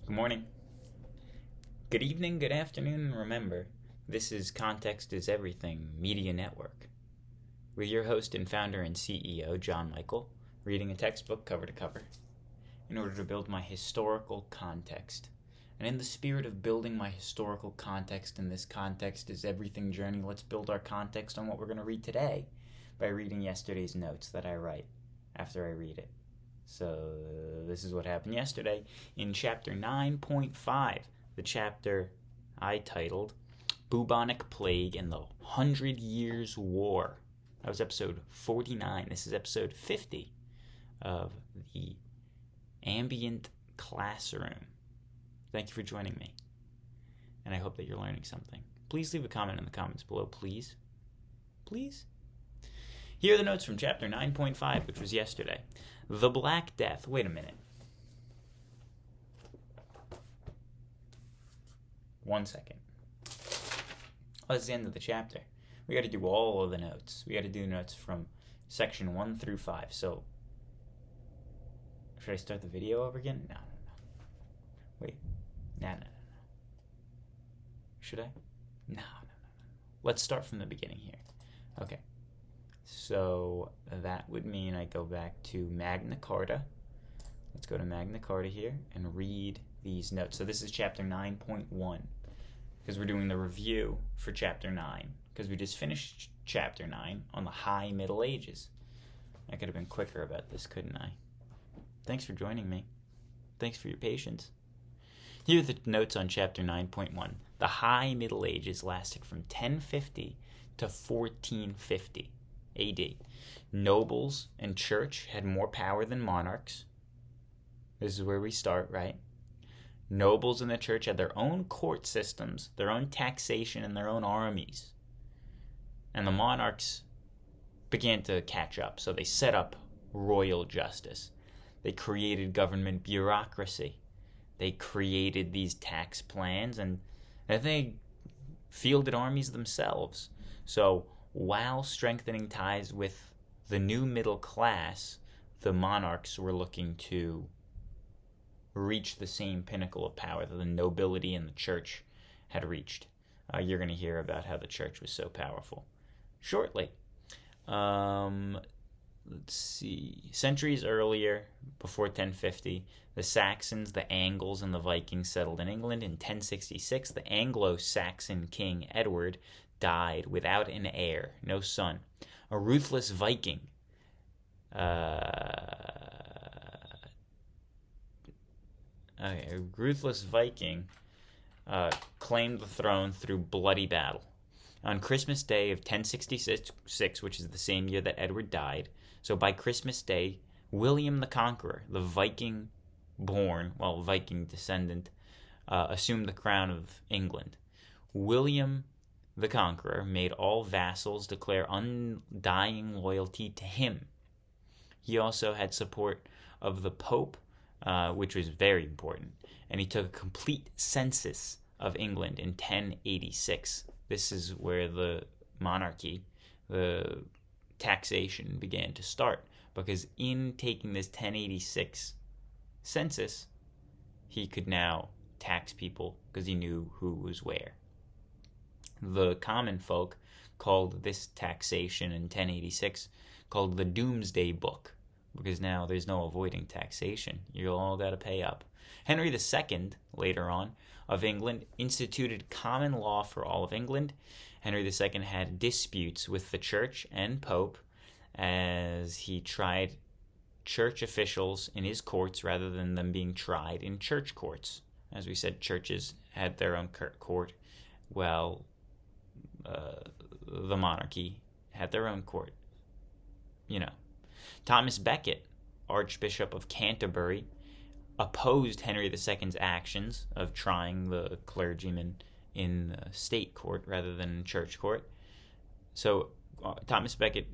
Good morning, good evening, good afternoon, and remember, this is Context is Everything Media Network. We're your host and founder and CEO, John Michael, reading a textbook cover to cover in order to build my historical context. And in the spirit of building my historical context in this Context is Everything journey, let's build our context on what we're going to read today by reading yesterday's notes that I write after I read it. So this is what happened yesterday in chapter 9.5, the chapter I titled Bubonic Plague and the 100 Years' War. That was episode 49. This is episode 50 of the Ambient classroom. Thank you for joining me, and I hope that you're learning something. Please leave a comment in the comments below, please. Please? Here are the notes from chapter 9.5, which was yesterday. The Black Death. Wait a minute. 1 second. Oh, that's the end of the chapter. We got to do all of the notes. We got to do notes from section 1 through 5. So, should I start the video over again? No. Wait. No. Should I? No. Let's start from the beginning here. Okay. So that would mean I go back to Magna Carta. Let's go to Magna Carta here and read these notes. So this is chapter 9.1 because we're doing the review for chapter 9 because we just finished chapter 9 on the High Middle Ages. I could have been quicker about this, couldn't I? Thanks for joining me. Thanks for your patience. Here are the notes on chapter 9.1. The High Middle Ages lasted from 1050 to 1450. AD. Nobles and church had more power than monarchs. This is where we start, right? Nobles and the church had their own court systems, their own taxation, and their own armies. And the monarchs began to catch up, so they set up royal justice. They created government bureaucracy. They created these tax plans, and they fielded armies themselves. So, while strengthening ties with the new middle class, the monarchs were looking to reach the same pinnacle of power that the nobility and the church had reached. You're going to hear about how the church was so powerful shortly. Let's see. Centuries earlier, before 1050, the Saxons, the Angles, and the Vikings settled in England. In 1066, the Anglo-Saxon king Edward died without an heir, no son. A ruthless Viking claimed the throne through bloody battle. On Christmas Day of 1066, which is the same year that Edward died, so by Christmas Day, William the Conqueror, the Viking descendant, assumed the crown of England. William the Conqueror made all vassals declare undying loyalty to him. He also had support of the Pope, which was very important, and he took a complete census of England in 1086. This is where the monarchy, the taxation began to start, because in taking this 1086 census, he could now tax people because he knew who was where. The common folk called this taxation in 1086 called the Doomsday Book, because now there's no avoiding taxation. You all got to pay up. Henry II, later on, of England, instituted common law for all of England. Henry II had disputes with the church and Pope as he tried church officials in his courts rather than them being tried in church courts. As we said, churches had their own court. Well, the monarchy had their own court. Thomas Becket, Archbishop of Canterbury, opposed Henry II's actions of trying the clergymen in state court rather than church court. So Thomas Becket,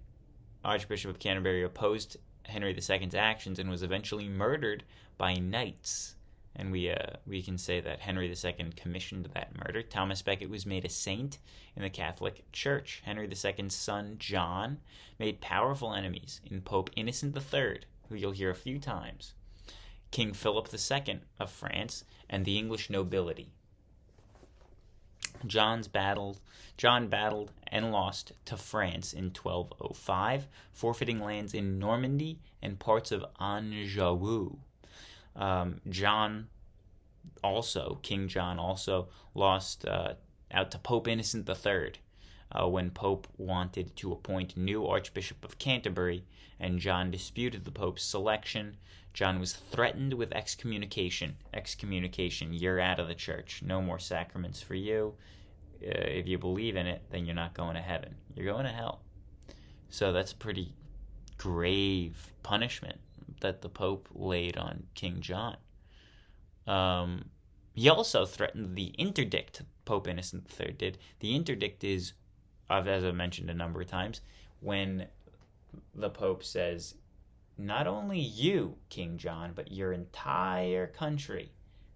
Archbishop of Canterbury, opposed Henry II's actions and was eventually murdered by knights. And we can say that Henry II commissioned that murder. Thomas Becket was made a saint in the Catholic Church. Henry II's son, John, made powerful enemies in Pope Innocent III, who you'll hear a few times. King Philip II of France, and the English nobility. John battled and lost to France in 1205, forfeiting lands in Normandy and parts of Anjou. King John also lost out to Pope Innocent III when Pope wanted to appoint new Archbishop of Canterbury, and John disputed the Pope's selection. John was threatened with excommunication. Excommunication, you're out of the church. No more sacraments for you. If you believe in it, then you're not going to heaven. You're going to hell. So that's a pretty grave punishment that the Pope laid on King John. He also threatened the interdict, Pope Innocent III did. The interdict is, as I mentioned a number of times, when the Pope says, not only you, King John, but your entire country,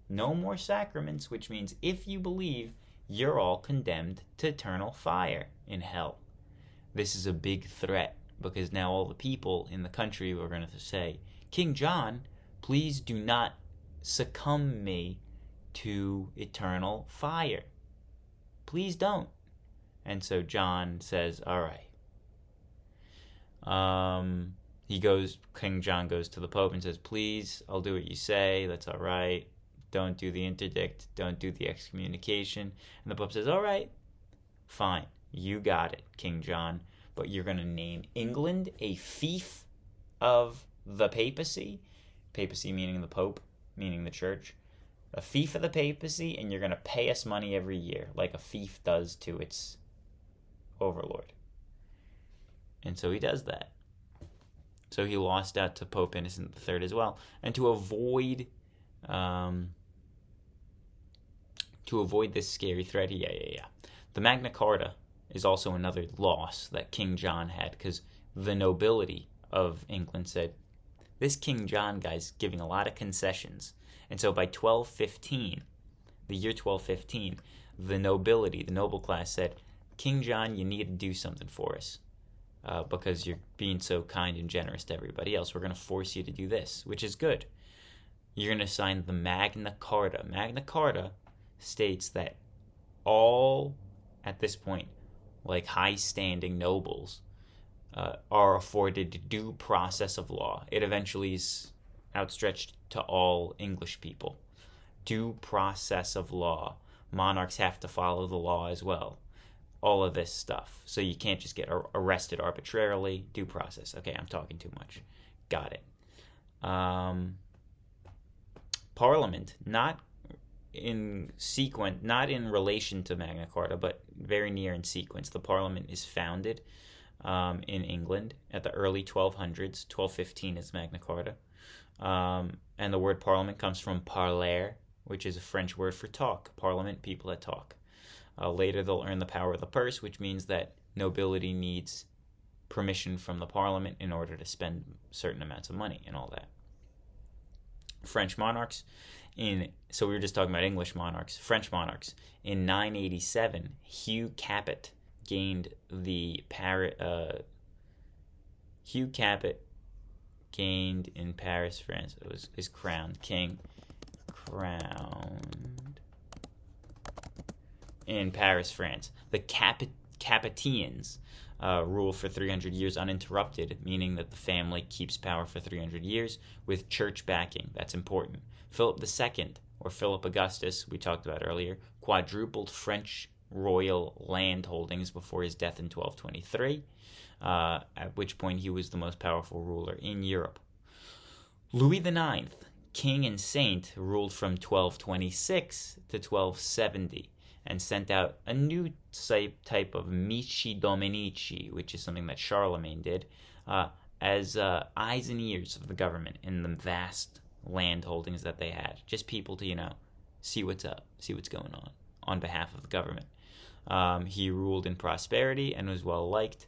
no more sacraments, which means if you believe, you're all condemned to eternal fire in hell. This is a big threat, because now all the people in the country are going to say, King John, please do not succumb me to eternal fire. Please don't. And so John says, all right. King John goes to the Pope and says, please, I'll do what you say. That's all right. Don't do the interdict. Don't do the excommunication. And the Pope says, all right, fine. You got it, King John. But you're going to name England a fief of the papacy. Papacy meaning the Pope, meaning the church. A fief of the papacy, and you're going to pay us money every year, like a fief does to its overlord. And so he does that. So he lost out to Pope Innocent III as well. And to avoid this scary threat, the Magna Carta is also another loss that King John had, because the nobility of England said, this King John guy's giving a lot of concessions. And so by 1215, the year 1215, the nobility, the noble class said, King John, you need to do something for us. Because you're being so kind and generous to everybody else. We're going to force you to do this, which is good. You're going to sign the Magna Carta. Magna Carta states that all, at this point, like high-standing nobles, are afforded due process of law. It eventually is outstretched to all English people. Due process of law. Monarchs have to follow the law as well. All of this stuff. So you can't just get arrested arbitrarily. Due process. Okay, I'm talking too much. Got it. Parliament, not in relation to Magna Carta, but very near in sequence. The Parliament is founded in England at the early 1200s. 1215 is Magna Carta. And the word Parliament comes from parler, which is a French word for talk. Parliament, people that talk. Later, they'll earn the power of the purse, which means that nobility needs permission from the Parliament in order to spend certain amounts of money and all that. French monarchs, so we were just talking about English monarchs. French monarchs. In 987, Hugh Capet gained in Paris, France. It was his crowned king. In Paris, France. The Capetians rule for 300 years uninterrupted, meaning that the family keeps power for 300 years with church backing. That's important. Philip II, or Philip Augustus, we talked about earlier, quadrupled French royal land holdings before his death in 1223, at which point he was the most powerful ruler in Europe. Louis IX, king and saint, ruled from 1226 to 1270. And sent out a new type of Mici Dominici, which is something that Charlemagne did, as eyes and ears of the government in the vast land holdings that they had. Just people to, see what's up, see what's going on behalf of the government. He ruled in prosperity and was well liked.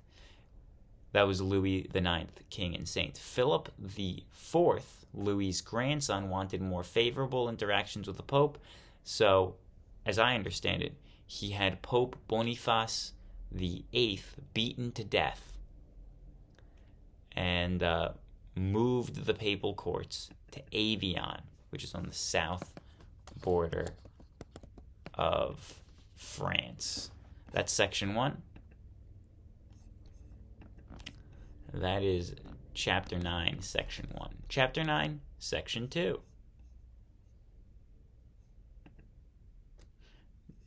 That was Louis IX, king and saint. Philip IV, Louis's grandson, wanted more favorable interactions with the Pope, so as I understand it, he had Pope Boniface VIII beaten to death and moved the papal courts to Avion, which is on the south border of France. That's section 1. That is chapter 9, section 1. Chapter 9, section 2.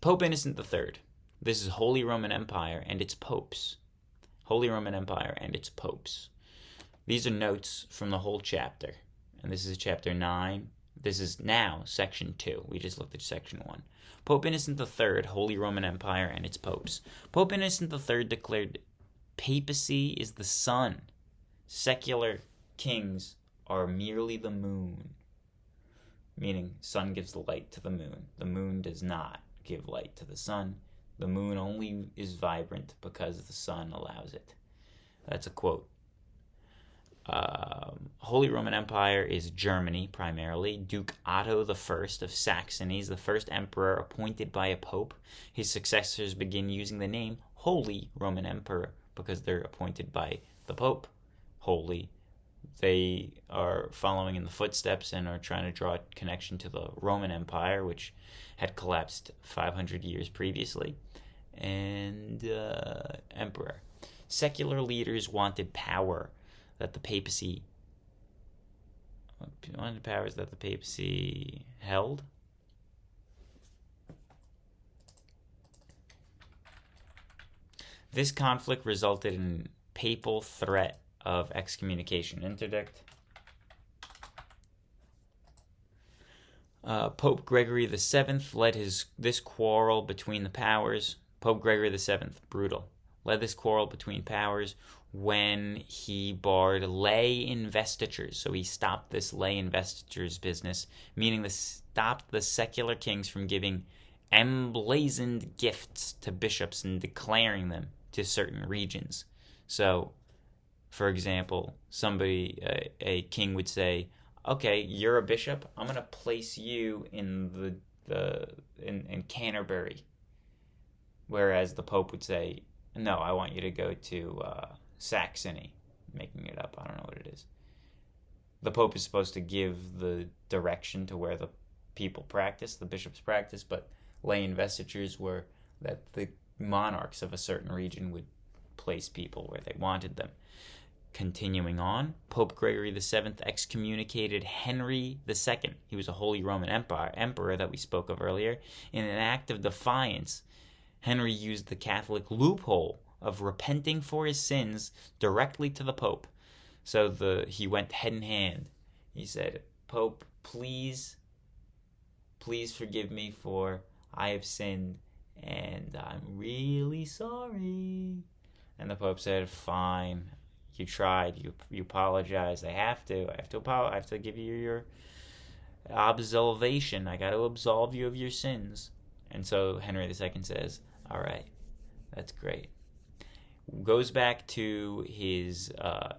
Pope Innocent III. This is Holy Roman Empire and its popes. Holy Roman Empire and its popes. These are notes from the whole chapter. And this is chapter 9. This is now section 2. We just looked at section 1. Pope Innocent III, Holy Roman Empire and its popes. Pope Innocent III declared papacy is the sun. Secular kings are merely the moon. Meaning, sun gives the light to the moon. The moon does not give light to the sun. The moon only is vibrant because the sun allows it. That's a quote. Holy Roman Empire is Germany, primarily. Duke Otto I of Saxony is the first emperor appointed by a pope. His successors begin using the name Holy Roman Emperor because they're appointed by the pope. Holy. They are following in the footsteps and are trying to draw a connection to the Roman Empire, which had collapsed 500 years previously. And emperor. Secular leaders wanted power that the papacy held. This conflict resulted in papal threat of excommunication. Interdict. Pope Gregory VII led this quarrel between the powers. Pope Gregory VII, brutal, led this quarrel between powers when he barred lay investitures. So he stopped this lay investitures business, meaning stopped the secular kings from giving emblazoned gifts to bishops and declaring them to certain regions. So, for example, a king would say, okay, you're a bishop, I'm going to place you in in Canterbury. Whereas the Pope would say, no, I want you to go to Saxony. Making it up, I don't know what it is. The Pope is supposed to give the direction to where the people practice, the bishops practice, but lay investitures were that the monarchs of a certain region would place people where they wanted them. Continuing on, Pope Gregory VII excommunicated Henry II. He was a Holy Roman emperor that we spoke of earlier. In an act of defiance, Henry used the Catholic loophole of repenting for his sins directly to the Pope. So he went head in hand. He said, Pope, please forgive me, for I have sinned and I'm really sorry. And the Pope said, fine, you tried, you apologized. I have to give you your absolution. I got to absolve you of your sins. And so Henry II says, all right, that's great. Goes back to his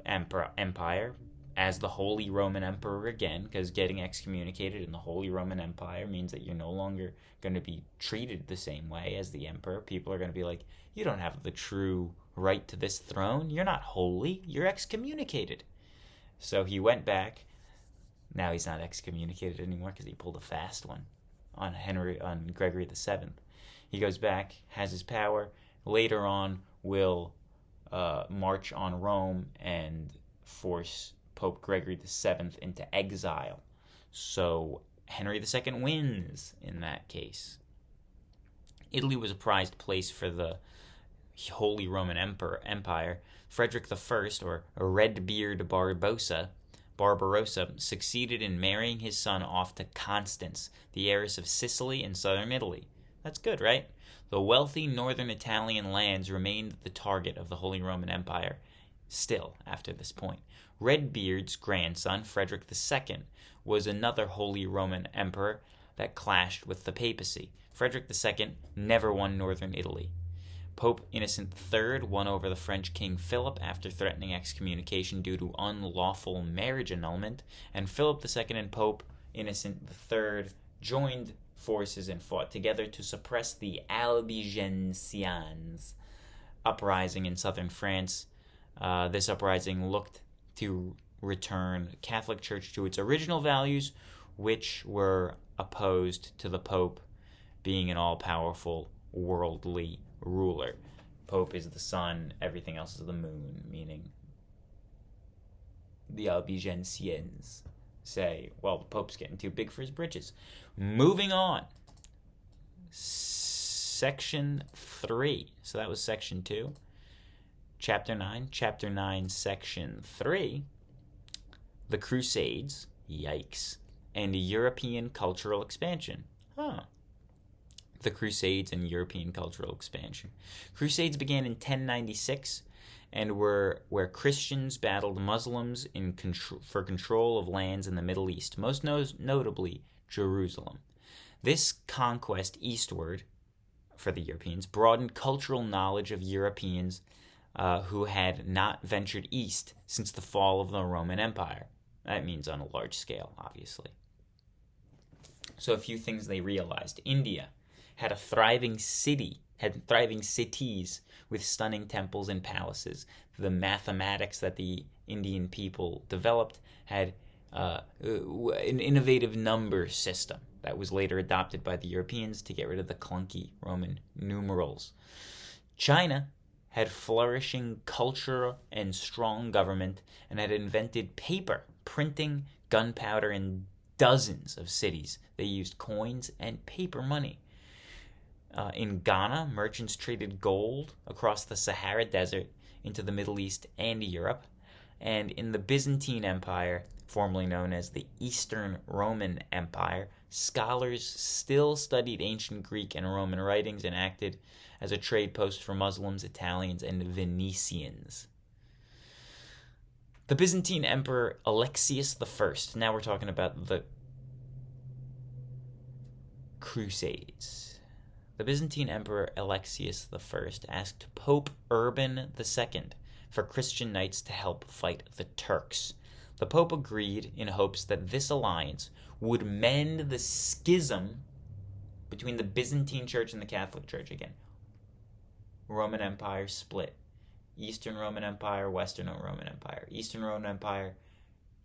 empire as the Holy Roman Emperor again, because getting excommunicated in the Holy Roman Empire means that you're no longer going to be treated the same way as the emperor. People are going to be like, you don't have the true right to this throne. You're not holy. You're excommunicated. So he went back. Now he's not excommunicated anymore because he pulled a fast one on Gregory VII. He goes back, has his power. Later on, will march on Rome and force Pope Gregory VII into exile. So Henry II wins in that case. Italy was a prized place for the Holy Roman Empire. Frederick I, or Redbeard Barbarossa, succeeded in marrying his son off to Constance, the heiress of Sicily and southern Italy. That's good, right? The wealthy northern Italian lands remained the target of the Holy Roman Empire still after this point. Redbeard's grandson, Frederick II, was another Holy Roman Emperor that clashed with the papacy. Frederick II never won northern Italy. Pope Innocent III won over the French King Philip after threatening excommunication due to unlawful marriage annulment, and Philip II and Pope Innocent III joined forces and fought together to suppress the Albigensians uprising in southern France. This uprising looked to return Catholic Church to its original values which were opposed to the Pope being an all-powerful worldly ruler. Pope is the sun, everything else is the moon, meaning the Albigensians say, well, the Pope's getting too big for his britches. Moving on. Section 3. So that was Section 2. Chapter 9. Chapter 9, Section 3. The Crusades. Yikes. And European cultural expansion. The Crusades and European cultural expansion. Crusades began in 1096 and were where Christians battled Muslims for control of lands in the Middle East, most notably Jerusalem. This conquest eastward for the Europeans broadened cultural knowledge of Europeans who had not ventured east since the fall of the Roman Empire. That means on a large scale, obviously. So a few things they realized. India had thriving cities with stunning temples and palaces. The mathematics that the Indian people developed had an innovative number system that was later adopted by the Europeans to get rid of the clunky Roman numerals. China had flourishing culture and strong government and had invented paper, printing, gunpowder in dozens of cities. They used coins and paper money. In Ghana, merchants traded gold across the Sahara Desert into the Middle East and Europe. And in the Byzantine Empire, formerly known as the Eastern Roman Empire, scholars still studied ancient Greek and Roman writings and acted as a trade post for Muslims, Italians, and Venetians. The Byzantine Emperor Alexius I, now we're talking about the Crusades. The Byzantine Emperor Alexius I asked Pope Urban II for Christian knights to help fight the Turks. The Pope agreed in hopes that this alliance would mend the schism between the Byzantine Church and the Catholic Church again. Roman Empire split. Eastern Roman Empire, Western Roman Empire. Eastern Roman Empire,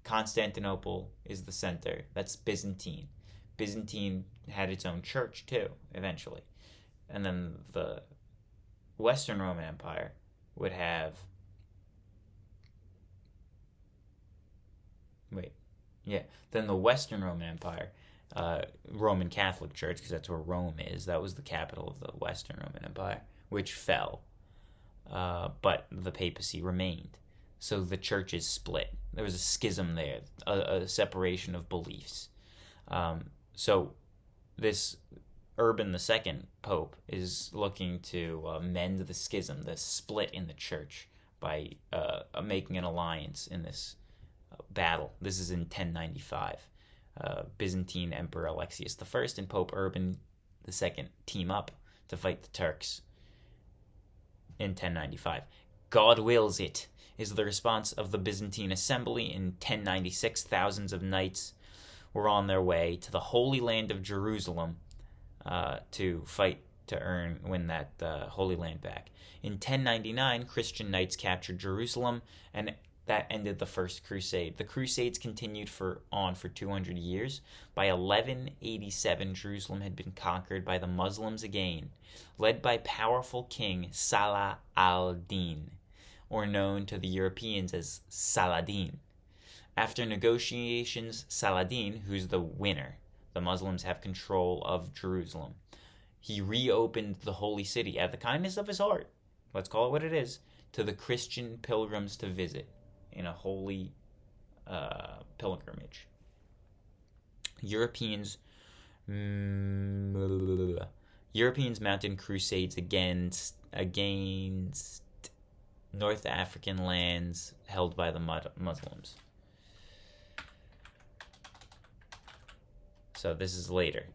Constantinople is the center. That's Byzantine. Byzantine had its own church too, eventually. And then the Western Roman Empire would have... Then the Western Roman Empire, Roman Catholic Church, because that's where Rome is, that was the capital of the Western Roman Empire, which fell. But the papacy remained. So the churches split. There was a schism there, a separation of beliefs. So this Urban II Pope is looking to mend the schism, the split in the church, by making an alliance in this battle. This is in 1095. Byzantine Emperor Alexius I and Pope Urban II team up to fight the Turks in 1095. God wills it is the response of the Byzantine assembly. In 1096, thousands of knights were on their way to the Holy Land of Jerusalem to fight to win that Holy Land back. In 1099, Christian knights captured Jerusalem, and that ended the First Crusade. The Crusades continued for 200 years. By 1187, Jerusalem had been conquered by the Muslims again, led by powerful king Salah al-Din, or known to the Europeans as Saladin. After negotiations, Saladin, who's the winner, the Muslims have control of Jerusalem. He reopened the holy city out of the kindness of his heart, let's call it what it is, to the Christian pilgrims to visit in a holy pilgrimage. Europeans mounted crusades against North African lands held by the Muslims. So this is later.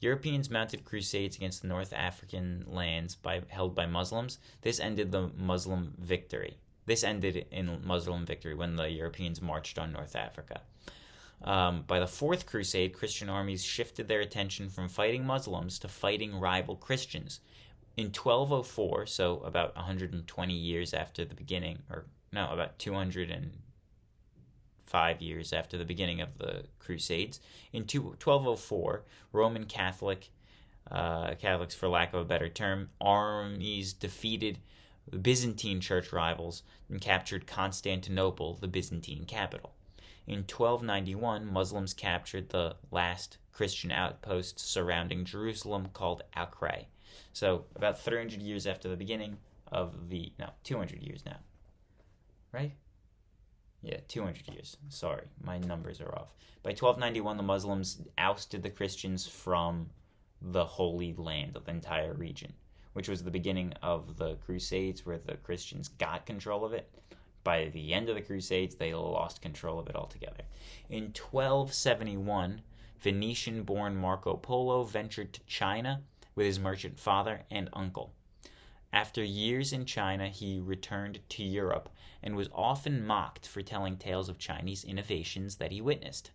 Europeans mounted crusades against the North African lands held by Muslims. This ended in Muslim victory when the Europeans marched on North Africa. By the Fourth Crusade, Christian armies shifted their attention from fighting Muslims to fighting rival Christians. In 1204, so about 120 years after the beginning, about 250 5 years after the beginning of the Crusades. In 1204, Roman Catholics, for lack of a better term, armies defeated the Byzantine church rivals and captured Constantinople, the Byzantine capital. In 1291, Muslims captured the last Christian outpost surrounding Jerusalem called Acre. So about 300 years after the beginning of 200 years now. Right? Yeah, 200 years. Sorry, my numbers are off. By 1291, the Muslims ousted the Christians from the Holy Land of the entire region, which was the beginning of the Crusades, where the Christians got control of it. By the end of the Crusades, they lost control of it altogether. In 1271, Venetian-born Marco Polo ventured to China with his merchant father and uncle. After years in China, he returned to Europe and was often mocked for telling tales of Chinese innovations that he witnessed.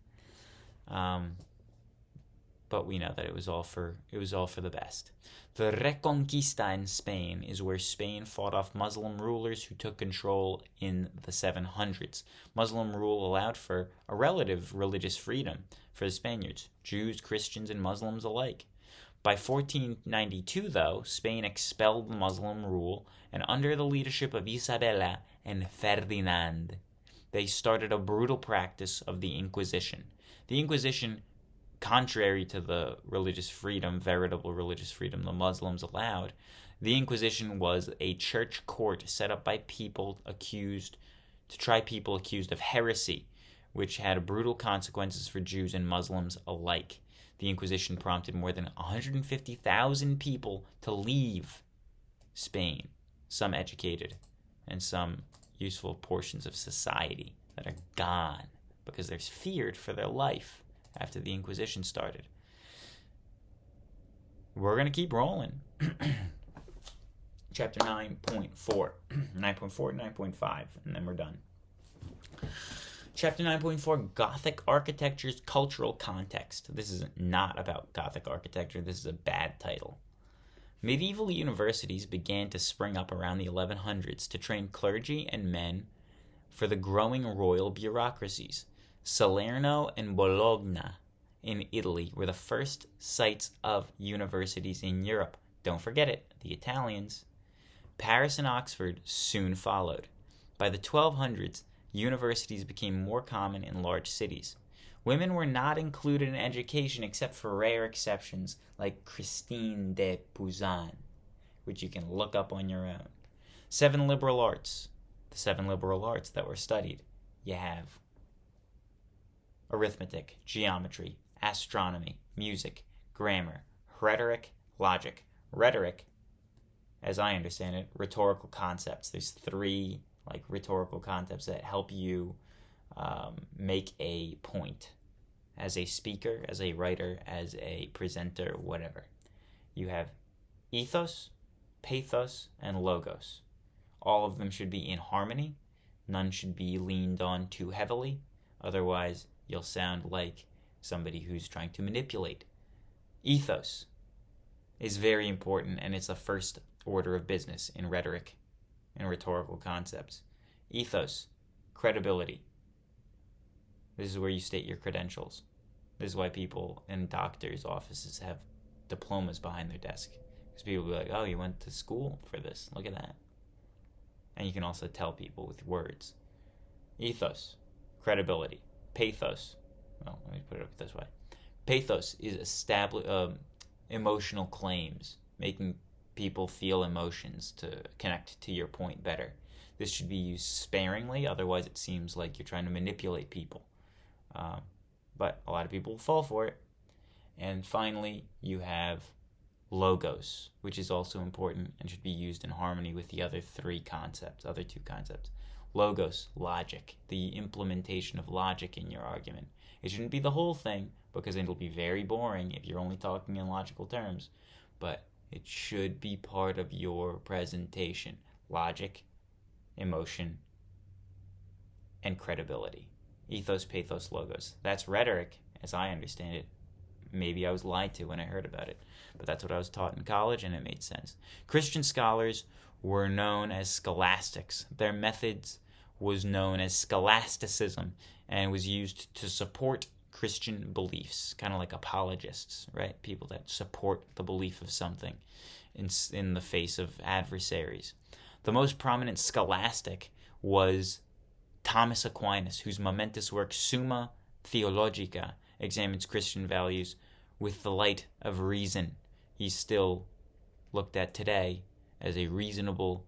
But we know that it was all for the best. The Reconquista in Spain is where Spain fought off Muslim rulers who took control in the 700s. Muslim rule allowed for a relative religious freedom for the Spaniards, Jews, Christians, and Muslims alike. By 1492, though, Spain expelled Muslim rule, and under the leadership of Isabella and Ferdinand, they started a brutal practice of the Inquisition. The Inquisition, contrary to the religious freedom, veritable religious freedom the Muslims allowed, the Inquisition was a church court set up by people accused of heresy, which had brutal consequences for Jews and Muslims alike. The Inquisition prompted more than 150,000 people to leave Spain, some educated and some useful portions of society that are gone because they're feared for their life after the Inquisition started. We're going to keep rolling. Chapter 9.4, 9.5, and then we're done. Chapter 9.4, Gothic Architecture's Cultural Context. This is not about Gothic architecture. This is a bad title. Medieval universities began to spring up around the 1100s to train clergy and men for the growing royal bureaucracies. Salerno and Bologna in Italy were the first sites of universities in Europe. Don't forget it, the Italians. Paris and Oxford soon followed. By the 1200s, universities became more common in large cities. Women were not included in education except for rare exceptions like Christine de Pizan, which you can look up on your own. 7 liberal arts. The 7 liberal arts that were studied. You have arithmetic, geometry, astronomy, music, grammar, rhetoric, logic. Rhetoric, as I understand it, rhetorical concepts. There's 3 rhetorical concepts that help you make a point as a speaker, as a writer, as a presenter, whatever. You have ethos, pathos, and logos. All of them should be in harmony. None should be leaned on too heavily. Otherwise, you'll sound like somebody who's trying to manipulate. Ethos is very important, and it's the first order of business in rhetoric and rhetorical concepts. Ethos, credibility. This is where you state your credentials. This is why people in doctors' offices have diplomas behind their desk. Because people will be like, oh, you went to school for this. Look at that. And you can also tell people with words. Ethos, credibility. Pathos. Well, let me put it up this way. Pathos is emotional claims, making people feel emotions to connect to your point better. This should be used sparingly, otherwise it seems like you're trying to manipulate people. But a lot of people fall for it. And finally, you have logos, which is also important and should be used in harmony with the other 2 concepts. Logos, logic, the implementation of logic in your argument. It shouldn't be the whole thing, because it'll be very boring if you're only talking in logical terms, but it should be part of your presentation. Logic, emotion, and credibility. Ethos, pathos, logos. That's rhetoric, as I understand it. Maybe I was lied to when I heard about it, but that's what I was taught in college, and it made sense. Christian scholars were known as scholastics. Their methods was known as scholasticism and was used to support Christian beliefs, kind of like apologists, right? People that support the belief of something in the face of adversaries. The most prominent scholastic was Thomas Aquinas, whose momentous work Summa Theologica examines Christian values with the light of reason. He's still looked at today as a reasonable,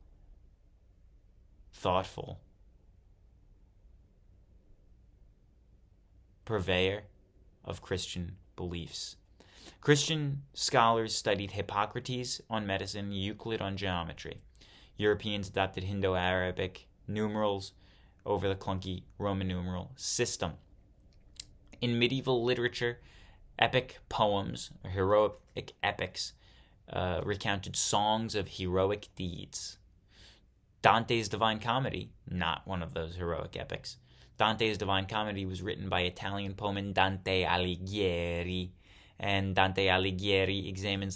thoughtful purveyor of Christian beliefs. Christian scholars studied Hippocrates on medicine, Euclid on geometry. Europeans adopted Indo-Arabic numerals over the clunky Roman numeral system. In medieval literature, epic poems, or heroic epics, recounted songs of heroic deeds. Dante's Divine Comedy, not one of those heroic epics. Dante's Divine Comedy was written by Italian poet Dante Alighieri, and Dante Alighieri examined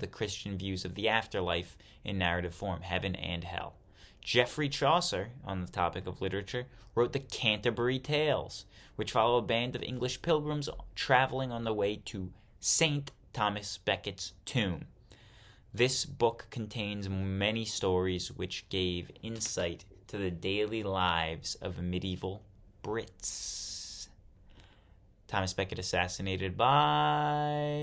the Christian views of the afterlife in narrative form, heaven and hell. Geoffrey Chaucer, on the topic of literature, wrote the Canterbury Tales, which follow a band of English pilgrims traveling on the way to St. Thomas Becket's tomb. This book contains many stories which gave insight to the daily lives of medieval Brits. Thomas Becket assassinated by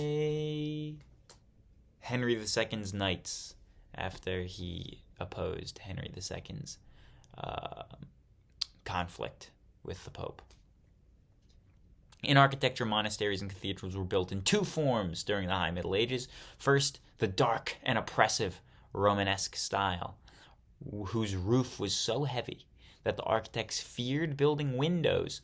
Henry II's knights after he opposed Henry II's conflict with the Pope. In architecture, monasteries and cathedrals were built in two forms during the High Middle Ages. First, the dark and oppressive Romanesque style, whose roof was so heavy that the architects feared building windows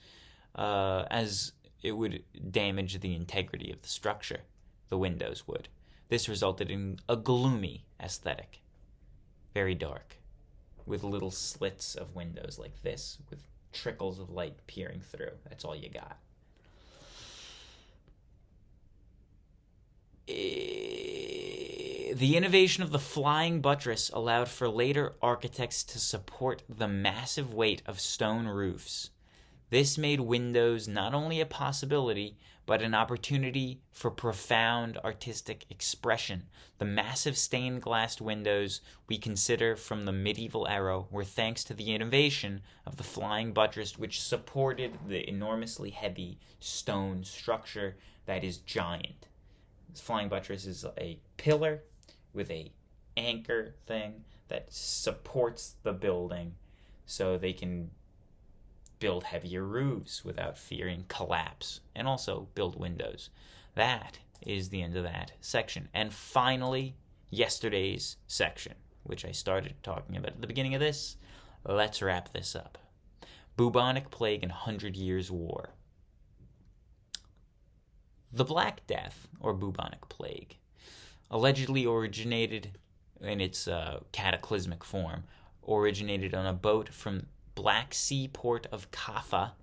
as it would damage the integrity of the structure. The windows would. This resulted in a gloomy aesthetic. Very dark, with little slits of windows like this, with trickles of light peering through. That's all you got. The innovation of the flying buttress allowed for later architects to support the massive weight of stone roofs. This made windows not only a possibility, but an opportunity for profound artistic expression. The massive stained glass windows we consider from the medieval era were thanks to the innovation of the flying buttress, which supported the enormously heavy stone structure that is giant. This flying buttress is a pillar with a anchor thing that supports the building so they can build heavier roofs without fearing collapse, and also build windows. That is the end of that section. And finally, yesterday's section, which I started talking about at the beginning of this. Let's wrap this up. Bubonic Plague and 100 Years' War. The Black Death, or bubonic plague, allegedly originated in its cataclysmic form, originated on a boat from Black Sea port of Kaffa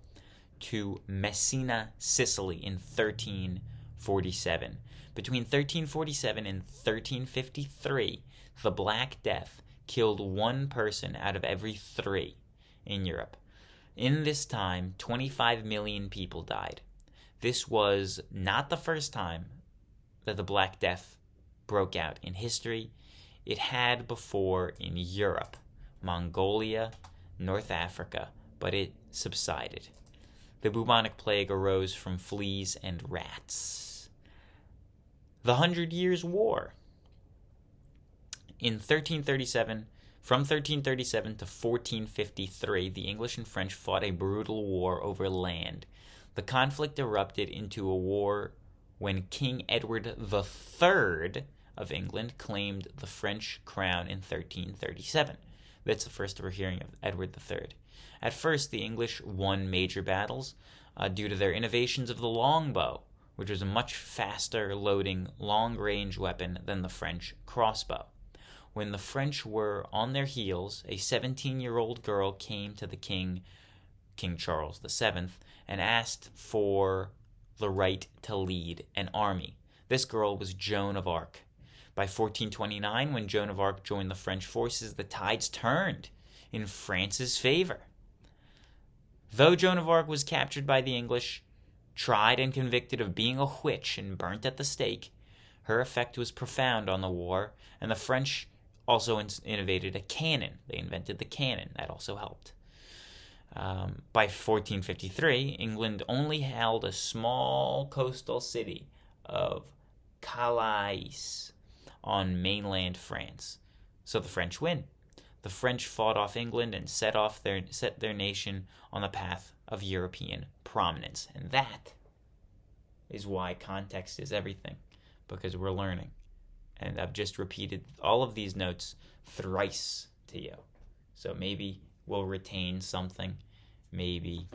to Messina, Sicily in 1347. Between 1347 and 1353, the Black Death killed one person out of every 3 in Europe. In this time, 25 million people died. This was not the first time that the Black Death broke out in history. It had before in Europe, Mongolia, North Africa, but it subsided. The bubonic plague arose from fleas and rats. The 100 Years' War. In 1337, from 1337 to 1453, the English and French fought a brutal war over land. The conflict erupted into a war when King Edward III of England claimed the French crown in 1337. That's the first we're hearing of Edward III. At first, the English won major battles due to their innovations of the longbow, which was a much faster loading, long-range weapon than the French crossbow. When the French were on their heels, a 17-year-old girl came to the King Charles VII, and asked for the right to lead an army. This girl was Joan of Arc. By 1429, when Joan of Arc joined the French forces, the tides turned in France's favor. Though Joan of Arc was captured by the English, tried and convicted of being a witch and burnt at the stake, her effect was profound on the war, and the French also innovated a cannon. They invented the cannon. That also helped. By 1453, England only held a small coastal city of Calais on mainland France. So the French win. The French fought off England and set their nation on the path of European prominence. And that is why context is everything, because we're learning. And I've just repeated all of these notes thrice to you. So maybe we'll retain something. Maybe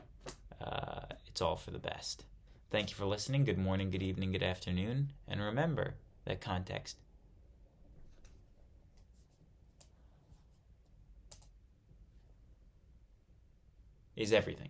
it's all for the best. Thank you for listening. Good morning, good evening, good afternoon. And remember that context is everything.